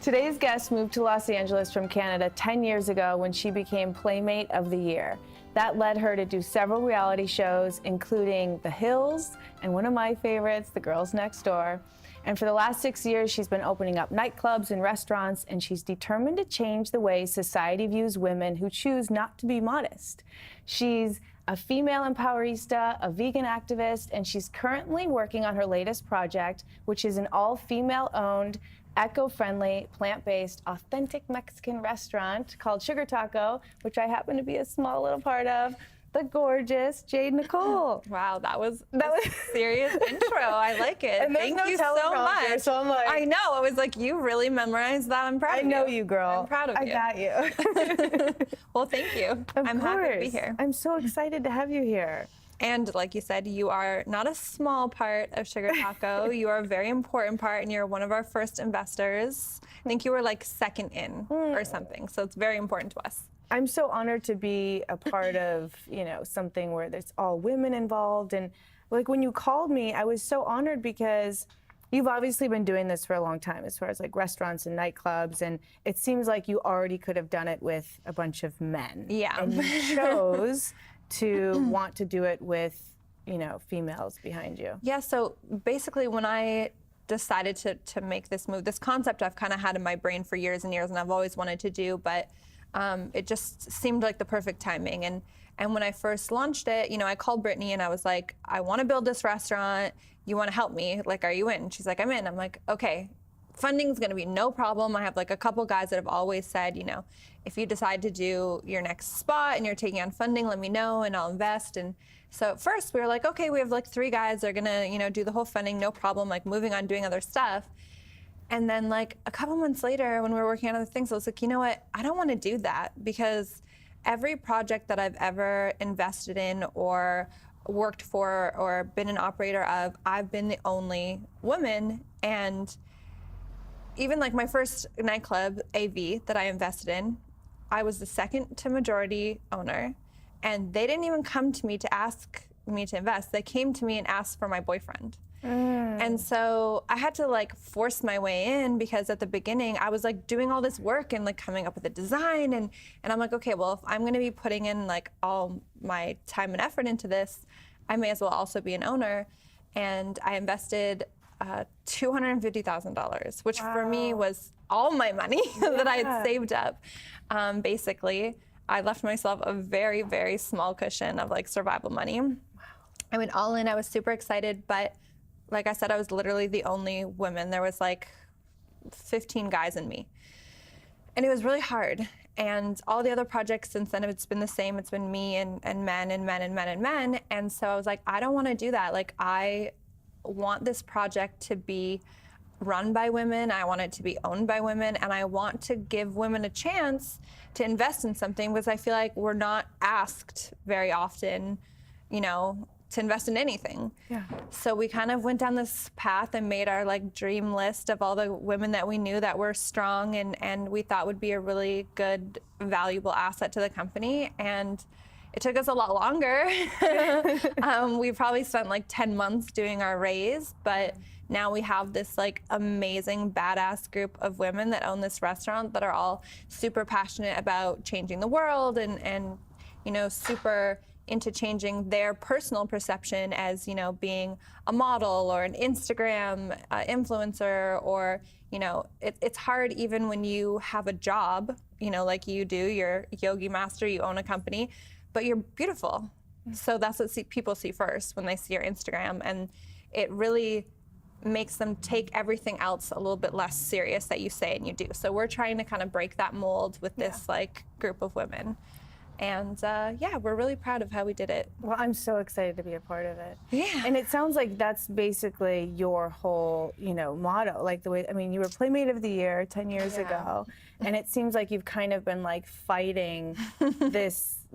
Today's guest moved to Los Angeles from Canada 10 years ago when she became Playmate of the Year. That led her to do several reality shows, including The Hills and one of my favorites, The Girls Next Door. And for the last 6 years, she's been opening up nightclubs and restaurants, and she's determined to change the way society views women who choose not to be modest. She's a female empowerista, a vegan activist, and she's currently working on her latest project, which is an all-female-owned, eco-friendly, plant-based, authentic Mexican restaurant called Sugar Taco, which I happen to be a small little part of. The gorgeous Jayde Nicole. Wow, that was a serious intro. I like it. And Thank you so much. So I'm like, I know. I was like, you really memorized that. I'm proud of you. I know you, girl. I'm proud of you. I got you. Well, thank you. I'm happy to be here. I'm so excited to have you here. And like you said, you are not a small part of Sugar Taco. You are a very important part, and you're one of our first investors. I think you were like second in or something. So it's very important to us. I'm so honored to be a part of, something where there's all women involved. And like when you called me, I was so honored because you've obviously been doing this for a long time as far as like restaurants and nightclubs. And it seems like you already could have done it with a bunch of men. Yeah. And you chose to want to do it with, females behind you. Yeah, so basically when I decided to make this move, this concept I've kind of had in my brain for years and years, and I've always wanted to do, but it just seemed like the perfect timing. And when I first launched it, I called Brittany and I was like, I want to build this restaurant. You want to help me? Like, are you in? She's like, I'm in. I'm like, okay, funding's going to be no problem. I have like a couple guys that have always said, if you decide to do your next spot and you're taking on funding, let me know and I'll invest. And so at first we were like, okay, we have like 3 guys. They're going to, do the whole funding, no problem, like moving on, doing other stuff. And then like a couple months later when we were working on other things, I was like, you know what? I don't want to do that because every project that I've ever invested in or worked for or been an operator of, I've been the only woman. And even like my first nightclub, AV, that I invested in, I was the second to majority owner. And they didn't even come to me to ask me to invest. They came to me and asked for my boyfriend. And so I had to like force my way in because at the beginning I was like doing all this work and like coming up with a design and I'm like, okay, well, if I'm going to be putting in like all my time and effort into this, I may as well also be an owner. And I invested $250,000, which for me was all my money that I had saved up. Basically, I left myself a very, very small cushion of like survival money. I went all in. I was super excited, but like I said, I was literally the only woman. There was like 15 guys and me. And it was really hard. And all the other projects since then, it's been the same. It's been me and men and men and men and men. And so I was like, I don't want to do that. Like, I want this project to be run by women. I want it to be owned by women. And I want to give women a chance to invest in something because I feel like we're not asked very often, to invest in anything. Yeah. So we kind of went down this path and made our like dream list of all the women that we knew that were strong and we thought would be a really good, valuable asset to the company. And it took us a lot longer. We probably spent like 10 months doing our raise, but now we have this like amazing, badass group of women that own this restaurant that are all super passionate about changing the world and super into changing their personal perception as, being a model or an Instagram influencer or, it's hard even when you have a job, like you do, you're a yogi master, you own a company, but you're beautiful. So that's what people see first when they see your Instagram. And it really makes them take everything else a little bit less serious that you say and you do. So we're trying to kind of break that mold with this like group of women. And we're really proud of how we did it. Well, I'm so excited to be a part of it. Yeah. And it sounds like that's basically your whole, motto. Like the way, you were Playmate of the Year 10 years ago, and it seems like you've kind of been like fighting this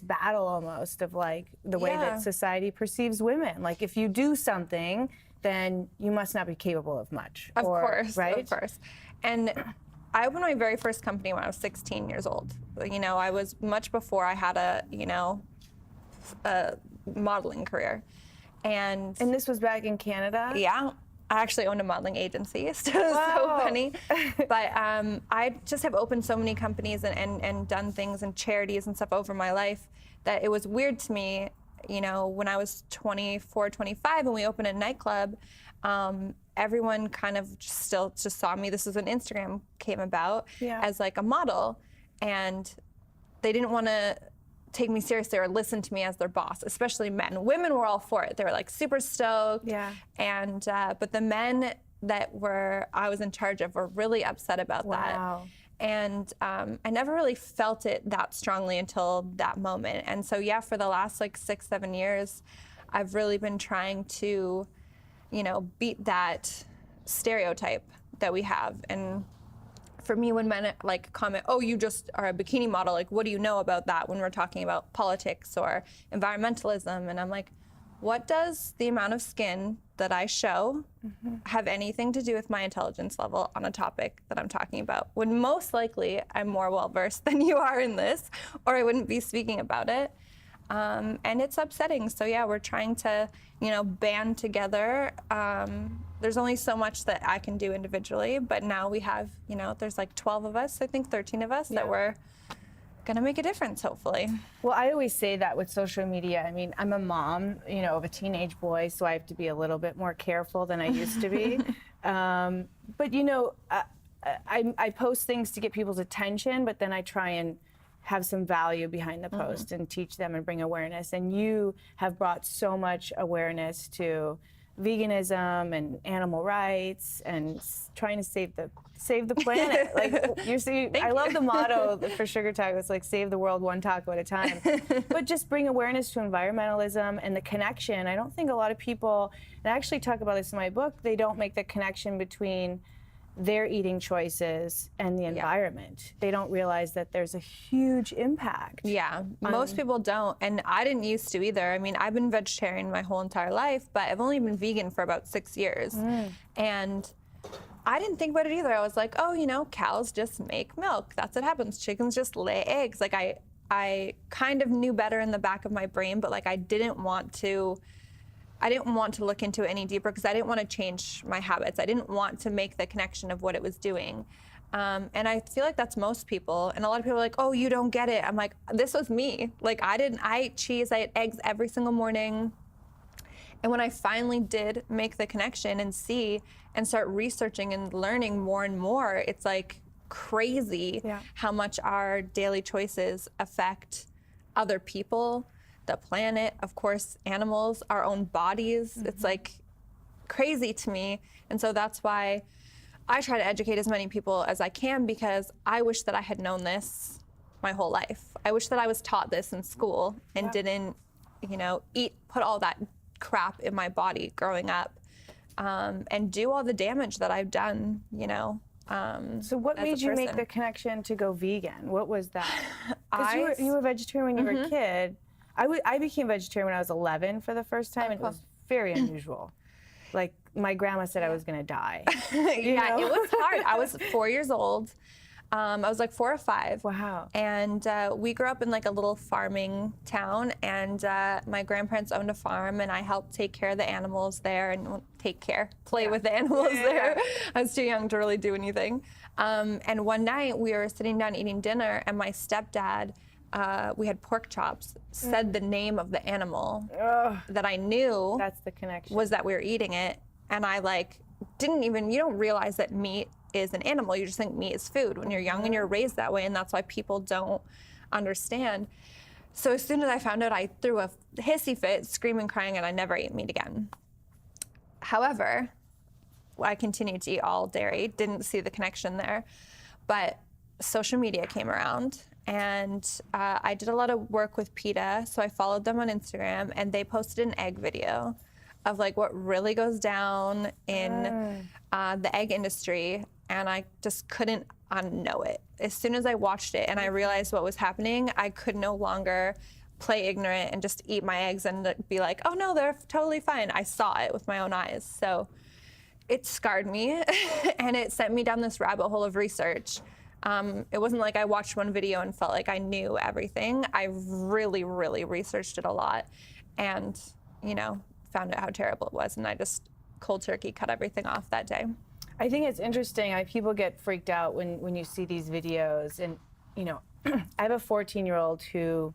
battle almost of like the way that society perceives women. Like if you do something, then you must not be capable of much. Of course, right? Of course. And I opened my very first company when I was 16 years old. I was much before I had a modeling career. And this was back in Canada? Yeah. I actually owned a modeling agency, so it was so funny. But I just have opened so many companies and done things and charities and stuff over my life that it was weird to me, you know, when I was 24, 25 and we opened a nightclub, everyone kind of still just saw me, this is when Instagram came about, as like a model. And they didn't want to take me seriously or listen to me as their boss, especially men. Women were all for it. They were like super stoked. And but the men that I was in charge of were really upset about that. And I never really felt it that strongly until that moment. And so yeah, for the last like 6-7 years, I've really been trying to, you know, beat that stereotype that we have. And for me, when men like comment, oh, you just are a bikini model, like, what do you know about that, when we're talking about politics or environmentalism? And I'm like, what does the amount of skin that I show have anything to do with my intelligence level on a topic that I'm talking about? When most likely I'm more well-versed than you are in this, or I wouldn't be speaking about it. And it's upsetting. So yeah, we're trying to, you know, band together. There's only so much that I can do individually, but now we have, you know, there's like 12 of us, I think 13 of us that we're gonna make a difference, hopefully. Well, I always say that with social media. I mean, I'm a mom, you know, of a teenage boy, so I have to be a little bit more careful than I used to be. But you know, I post things to get people's attention, but then I try and have some value behind the post and teach them and bring awareness. And you have brought so much awareness to veganism and animal rights and trying to save the planet. Like you see, I love the motto for Sugar Taco. It's like save the world one taco at a time. But just bring awareness to environmentalism and the connection. I don't think a lot of people, and I actually talk about this in my book, they don't make the connection between their eating choices and the environment. They don't realize that there's a huge impact. Yeah, most people don't, and I didn't used to either. I mean, I've been vegetarian my whole entire life, but I've only been vegan for about 6 years. And I didn't think about it either. I was like, oh, you know, cows just make milk. That's what happens. Chickens just lay eggs. Like I kind of knew better in the back of my brain, but like I didn't want to look into it any deeper because I didn't want to change my habits. I didn't want to make the connection of what it was doing. And I feel like that's most people. And a lot of people are like, oh, you don't get it. I'm like, this was me. Like I ate cheese, I ate eggs every single morning. And when I finally did make the connection and see and start researching and learning more and more, it's like crazy how much our daily choices affect other people, the planet, of course, animals, our own bodies. It's like crazy to me. And so that's why I try to educate as many people as I can, because I wish that I had known this my whole life. I wish that I was taught this in school and didn't, you know, put all that crap in my body growing up, and do all the damage that I've done, you know. So what made you make the connection to go vegan? What was that? Because you were vegetarian when you were a kid. I became vegetarian when I was 11 for the first time, and it was very unusual. Like, my grandma said I was gonna die. Yeah, it was hard. I was 4 years old. I was like 4 or 5. Wow. And we grew up in like a little farming town, and my grandparents owned a farm, and I helped take care of the animals there and play with the animals there. I was too young to really do anything. And one night we were sitting down eating dinner, and my stepdad, we had pork chops, said the name of the animal that I knew. That's the connection. Was that we were eating it. And I like you don't realize that meat is an animal. You just think meat is food when you're young and you're raised that way, and that's why people don't understand. So as soon as I found out, I threw a hissy fit, screaming, crying, and I never ate meat again. However, I continued to eat all dairy, didn't see the connection there, but social media came around, and I did a lot of work with PETA, so I followed them on Instagram, and they posted an egg video of like what really goes down in the egg industry, and I just couldn't unknow it. As soon as I watched it and I realized what was happening, I could no longer play ignorant and just eat my eggs and be like, oh no, they're totally fine. I saw it with my own eyes. So it scarred me and it sent me down this rabbit hole of research. It wasn't like I watched one video and felt like I knew everything. I really, really researched it a lot and, you know, found out how terrible it was. And I just cold turkey cut everything off that day. I think it's interesting. People get freaked out when you see these videos, and you know, I have a 14-year-old who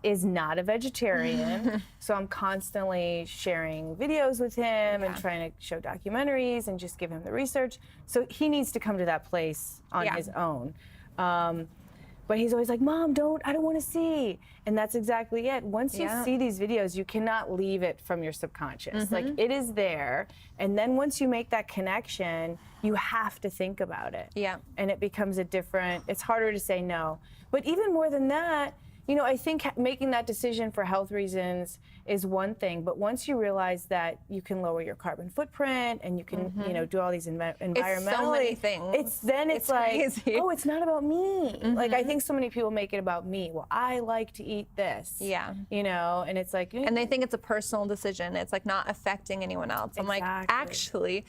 is not a vegetarian, so I'm constantly sharing videos with him and trying to show documentaries and just give him the research. So he needs to come to that place on his own. But he's always like, Mom, I don't want to see. And that's exactly it. Once you see these videos, you cannot leave it from your subconscious. Like, it is there. And then once you make that connection, you have to think about it. Yeah. And it becomes it's harder to say no. But even more than that, you know, I think making that decision for health reasons is one thing, but once you realize that you can lower your carbon footprint and you can, you know, do all these environmentally, it's so many things. It's like, crazy. Oh, it's not about me. Like, I think so many people make it about me. Well, I like to eat this. Yeah. You know, and it's like, and they think it's a personal decision. It's like not affecting anyone else. I'm like, actually,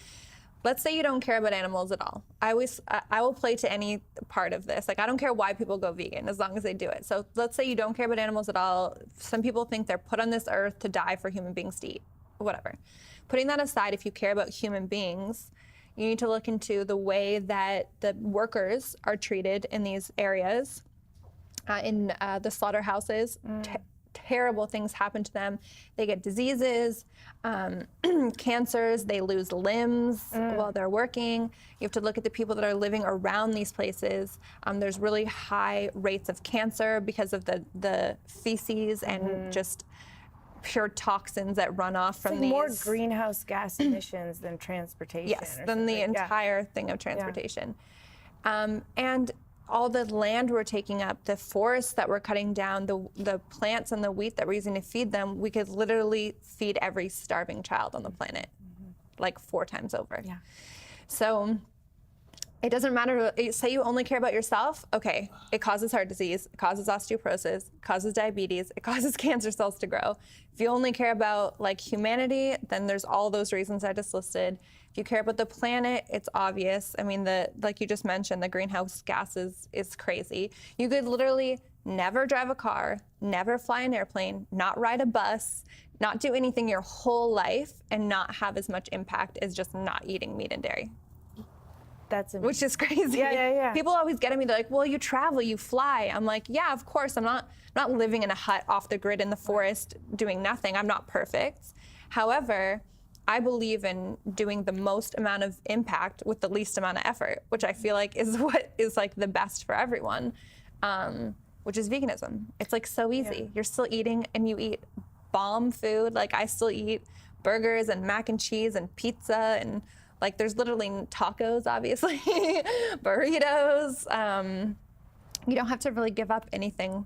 let's say you don't care about animals at all. I will play to any part of this. Like, I don't care why people go vegan as long as they do it. So let's say you don't care about animals at all. Some people think they're put on this earth to die for human beings to eat, whatever. Putting that aside, if you care about human beings, you need to look into the way that the workers are treated in these areas, in the slaughterhouses. Terrible things happen to them. They get diseases, cancers, they lose limbs while they're working. You have to look at the people that are living around these places. There's really high rates of cancer because of the feces and just pure toxins that run off from these. More greenhouse gas emissions than transportation. Yes, than the entire thing of transportation. And all the land we're taking up, the forests that we're cutting down, the plants and the wheat that we're using to feed them, we could literally feed every starving child on the planet, like 4 times over. Yeah. So it doesn't matter, say you only care about yourself, okay, it causes heart disease, it causes osteoporosis, it causes diabetes, it causes cancer cells to grow. If you only care about like humanity, then there's all those reasons I just listed. If you care about the planet, it's obvious. I mean, like you just mentioned, the greenhouse gases is crazy. You could literally never drive a car, never fly an airplane, not ride a bus, not do anything your whole life and not have as much impact as just not eating meat and dairy. That's amazing. Which is crazy. Yeah. People always get at me, they're like, well, you travel, you fly. I'm like, yeah, of course. I'm not living in a hut off the grid in the forest doing nothing. I'm not perfect. However, I believe in doing the most amount of impact with the least amount of effort, which I feel like is what is like the best for everyone, which is veganism. It's like so easy. Yeah. You're still eating and you eat bomb food. Like, I still eat burgers and mac and cheese and pizza and like there's literally tacos, obviously, burritos. You don't have to really give up anything.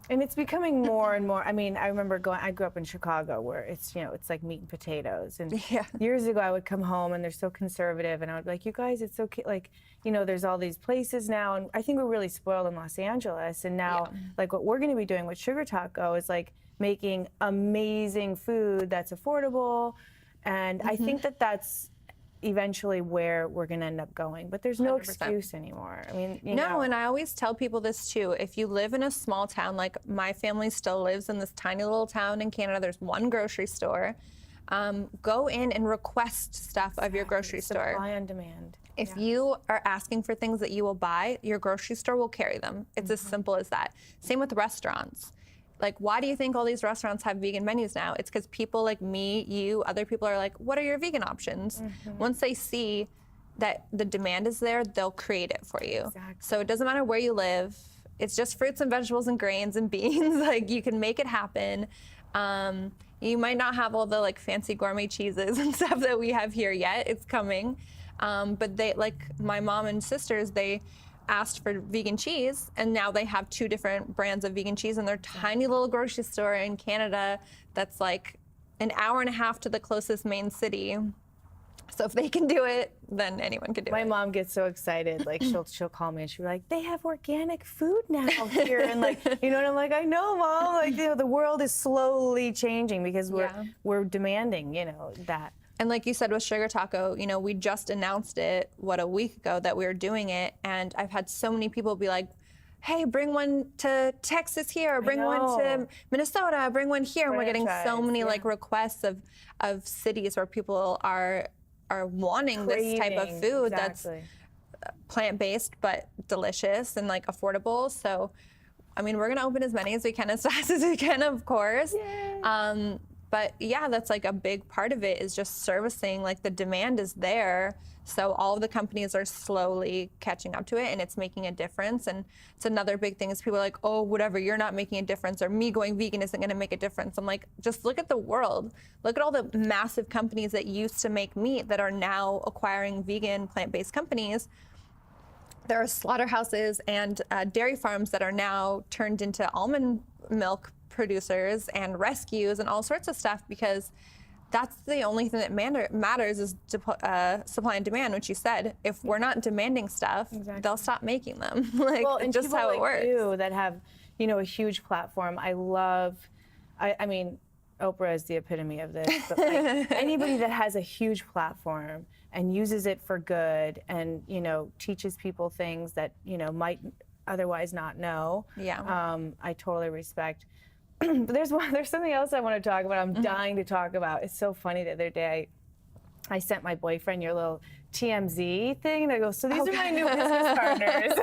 And it's becoming more and more. I mean, I remember I grew up in Chicago where it's, you know, it's like meat and potatoes. And years ago I would come home and they're so conservative and I would be like, you guys, it's okay. Like, you know, there's all these places now. And I think we're really spoiled in Los Angeles. And now, like what we're going to be doing with Sugar Taco is like making amazing food that's affordable. And I think that's eventually where we're going to end up going, but there's no 100%. Excuse anymore. I mean, you know. And I always tell people this too. If you live in a small town, like my family still lives in this tiny little town in Canada, there's one grocery store. Go in and request stuff of your grocery store. Supply on demand. If you are asking for things that you will buy, your grocery store will carry them. It's as simple as that. Same with restaurants. Like, why do you think all these restaurants have vegan menus now? It's because people like me, you, other people are like, what are your vegan options? Once they see that the demand is there, they'll create it for you. Exactly. So it doesn't matter where you live. It's just fruits and vegetables and grains and beans. Like, you can make it happen. You might not have all the like fancy gourmet cheeses and stuff that we have here yet. It's coming. But they, like my mom and sisters, they asked for vegan cheese, and now they have 2 different brands of vegan cheese in their tiny little grocery store in Canada that's like an hour and a half to the closest main city. So if they can do it, then anyone can do it. My mom gets so excited. Like, she'll call me and she'll be like, they have organic food now here. And like, you know, and I'm like, I know, Mom. Like, you know, the world is slowly changing because we're demanding, you know, that. And like you said with Sugar Taco, you know, we just announced it, a week ago that we were doing it. And I've had so many people be like, hey, bring one to Texas here, or bring one to Minnesota, bring one here. And we're getting so many like requests of cities where people are wanting this type of food that's plant-based but delicious and like affordable. So, I mean, we're gonna open as many as we can as fast as we can, of course. But yeah, that's like a big part of it is just servicing, like the demand is there. So all of the companies are slowly catching up to it and it's making a difference. And it's another big thing is people are like, oh, whatever, you're not making a difference, or me going vegan isn't gonna make a difference. I'm like, just look at the world. Look at all the massive companies that used to make meat that are now acquiring vegan, plant-based companies. There are slaughterhouses and dairy farms that are now turned into almond milk producers and rescues and all sorts of stuff, because that's the only thing that matters is supply and demand, which you said. If we're not demanding stuff, they'll stop making them. Like, well, and just how like it works. You that have, you know, a huge platform. I mean, Oprah is the epitome of this, but like anybody that has a huge platform and uses it for good and, you know, teaches people things that, you know, might otherwise not know. I totally respect. But there's something else I want to talk about. I'm dying to talk about. It's so funny. The other day, I sent my boyfriend your little TMZ thing, and I go, so these are my new business partners.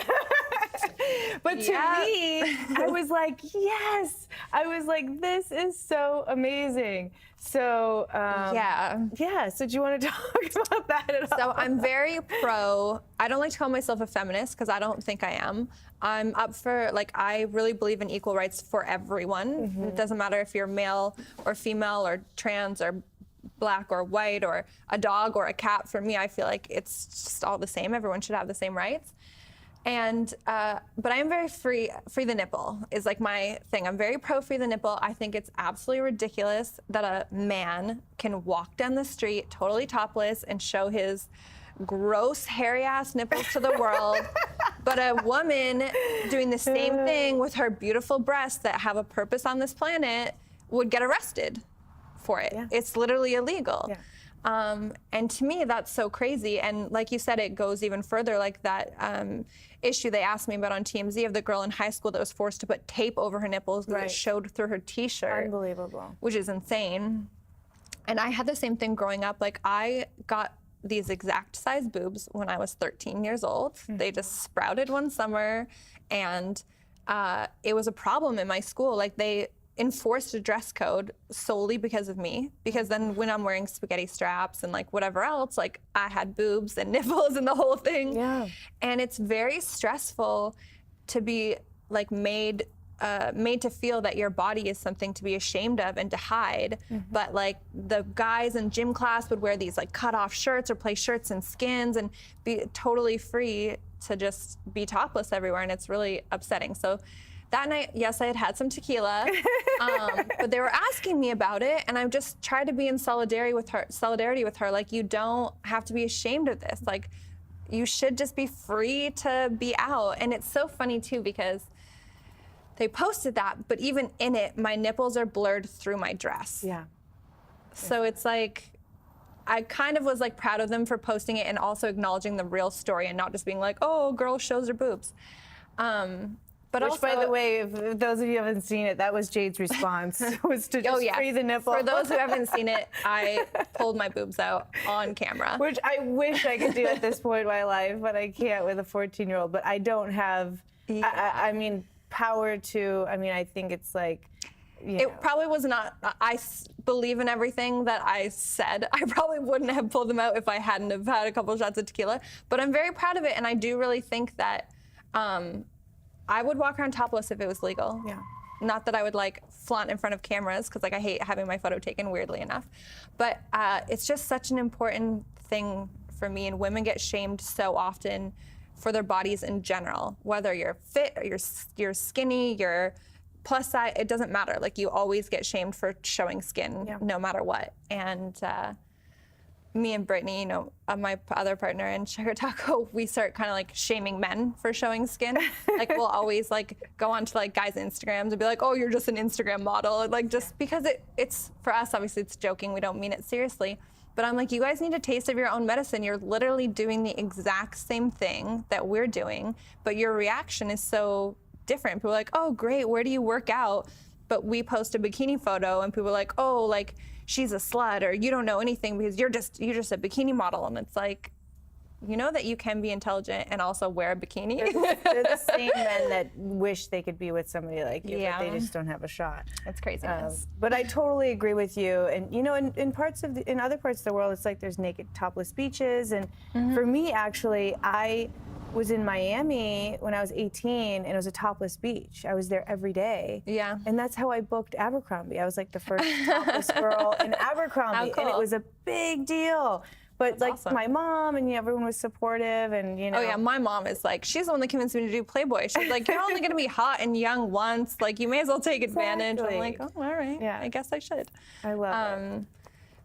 But to me, I was like, yes. I was like, this is so amazing. So So do you want to talk about that at all? So I'm very pro. I don't like to call myself a feminist because I don't think I am. I'm up for, like, I really believe in equal rights for everyone. It doesn't matter if you're male or female or trans or black or white or a dog or a cat. For me, I feel like it's just all the same. Everyone should have the same rights. And, but I am very free the nipple is like my thing. I'm very pro free the nipple. I think it's absolutely ridiculous that a man can walk down the street totally topless and show his gross hairy ass nipples to the world. But a woman doing the same thing with her beautiful breasts that have a purpose on this planet would get arrested for it. It's literally illegal. And to me, that's so crazy. And like you said, it goes even further, like that issue they asked me about on TMZ of the girl in high school that was forced to put tape over her nipples because it showed through her t-shirt. Unbelievable. Which is insane. And I had the same thing growing up. Like, I got these exact size boobs when I was 13 years old. They just sprouted one summer, and it was a problem in my school. Like, they enforced a dress code solely because of me, because then when I'm wearing spaghetti straps and like whatever else, like I had boobs and nipples and the whole thing. And it's very stressful to be like made to feel that your body is something to be ashamed of and to hide. But like the guys in gym class would wear these like cut off shirts or play shirts and skins and be totally free to just be topless everywhere, and it's really upsetting. So that night, yes, I had had some tequila, but they were asking me about it, and I just tried to be in solidarity with her. Like, you don't have to be ashamed of this. Like, you should just be free to be out. And it's so funny too, because they posted that, but even in it, my nipples are blurred through my dress. So it's like, I kind of was like proud of them for posting it and also acknowledging the real story and not just being like, oh, girl shows her boobs. But which, also, by the way, if those of you who haven't seen it, that was Jade's response, was to just free the nipple. For those who haven't seen it, I pulled my boobs out on camera. Which I wish I could do at this point in my life, but I can't with a 14-year-old. But I don't have, I mean, power to, I mean, I think it's like, it probably was not, I believe in everything that I said. I probably wouldn't have pulled them out if I hadn't have had a couple shots of tequila. But I'm very proud of it, and I do really think that, I would walk around topless if it was legal. Not that I would like flaunt in front of cameras, because like I hate having my photo taken, weirdly enough. But it's just such an important thing for me, and women get shamed so often for their bodies in general. Whether you're fit or you're skinny, you're plus size, it doesn't matter. Like, you always get shamed for showing skin, no matter what. And me and Brittany, you know, my other partner in Sugar Taco, we start kind of like shaming men for showing skin. Like, we'll always like go onto like guys' Instagrams and be like, oh, you're just an Instagram model. Like, just because it's for us, obviously it's joking, we don't mean it seriously. But I'm like, you guys need a taste of your own medicine. You're literally doing the exact same thing that we're doing, but your reaction is so different. People are like, oh, great, where do you work out? But we post a bikini photo and people are like, oh, like she's a slut, or you don't know anything because you're just a bikini model. And it's like, you know that you can be intelligent and also wear a bikini? They're the same men that wish they could be with somebody like you, but they just don't have a shot. It's craziness. But I totally agree with you. And you know, in other parts of the world, it's like there's naked topless beaches. And for me, actually, I was in Miami when I was 18, and it was a topless beach. I was there every day. Yeah. And that's how I booked Abercrombie. I was like the first topless girl in Abercrombie. How cool. And it was a big deal. But That's like awesome. my mom and everyone was supportive, and you know. Oh yeah, my mom is like, she's the one that convinced me to do Playboy. She's like, you're only gonna be hot and young once. Like, you may as well take advantage. Exactly. I'm like, oh, all right. Yeah. I guess I should. I love it.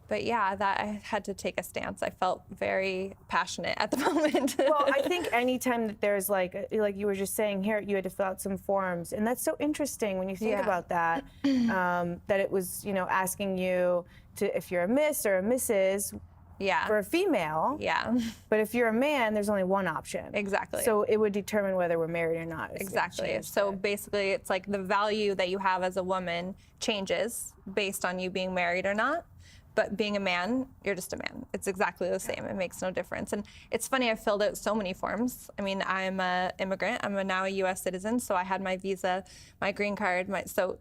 But yeah, that I had to take a stance. I felt very passionate at the moment. Well, I think anytime that there's like you were just saying here, you had to fill out some forms, and that's so interesting when you think about that. That it was, you know, asking you to, if you're a Miss or a Mrs. Yeah. For a female. Yeah. But if you're a man, there's only one option. Exactly. So it would determine whether we're married or not. Exactly. So basically, it's like the value that you have as a woman changes based on you being married or not. But being a man, you're just a man. It's exactly the same. It makes no difference. And it's funny, I filled out so many forms. I mean, I'm an immigrant. I'm now a U.S. citizen. So I had my visa, my green card. So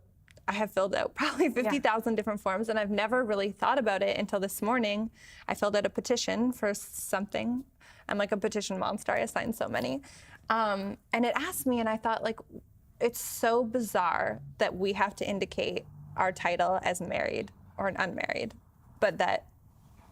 I have filled out probably 50,000 different forms, and I've never really thought about it until this morning. I filled out a petition for something. I'm like a petition monster. I signed so many. And it asked me, and I thought, like, it's so bizarre that we have to indicate our title as married or unmarried, but that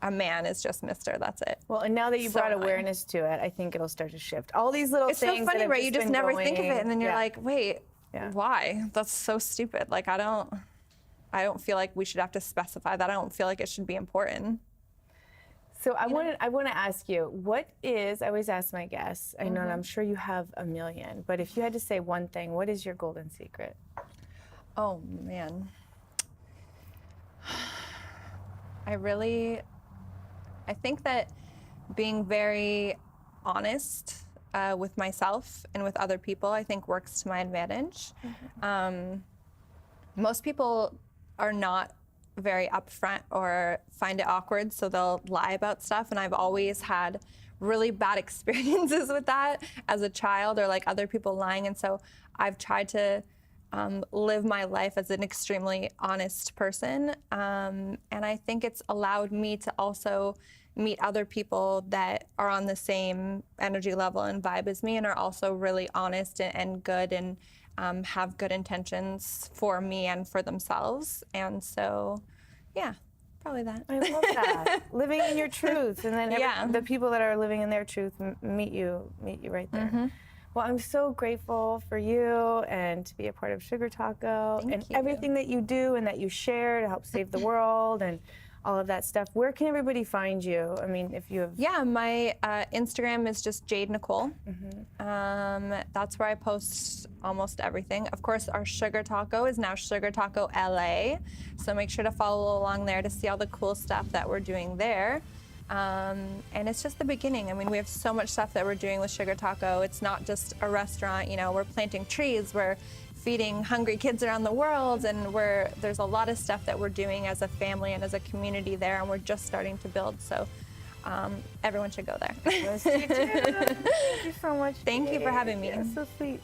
a man is just Mr. That's it. Well, and now that you brought awareness to it, I think it'll start to shift. All these little things. It's so funny, that right? You just never think of it, and then you're like, wait. Yeah. Why? That's so stupid. Like, I don't feel like we should have to specify that. I don't feel like it should be important. So I want to ask you, what is, I always ask my guests, I know, and I'm sure you have a million, but if you had to say one thing, what is your golden secret? Oh, man. I think that being very honest with myself and with other people, I think works to my advantage. Most people are not very upfront or find it awkward, so they'll lie about stuff. And I've always had really bad experiences with that as a child, or like other people lying. And so I've tried to live my life as an extremely honest person. And I think it's allowed me to also meet other people that are on the same energy level and vibe as me, and are also really honest and good, and have good intentions for me and for themselves. And so, yeah, probably that. I love that. Living in your truth, and then the people that are living in their truth meet you right there. Well, I'm so grateful for you and to be a part of Sugar Taco and everything that you do and that you share to help save the world and all of that stuff. Where can everybody find you? I mean, if you have... Yeah, my Instagram is just Jayde Nicole. That's where I post almost everything. Of course, our Sugar Taco is now Sugar Taco LA. So make sure to follow along there to see all the cool stuff that we're doing there. And it's just the beginning. I mean, we have so much stuff that we're doing with Sugar Taco. It's not just a restaurant, you know, we're planting trees, we're feeding hungry kids around the world, and there's a lot of stuff that we're doing as a family and as a community there, and we're just starting to build. So everyone should go there. Yes, you do. Thank you so much. Thank you for having me. Yeah, so sweet.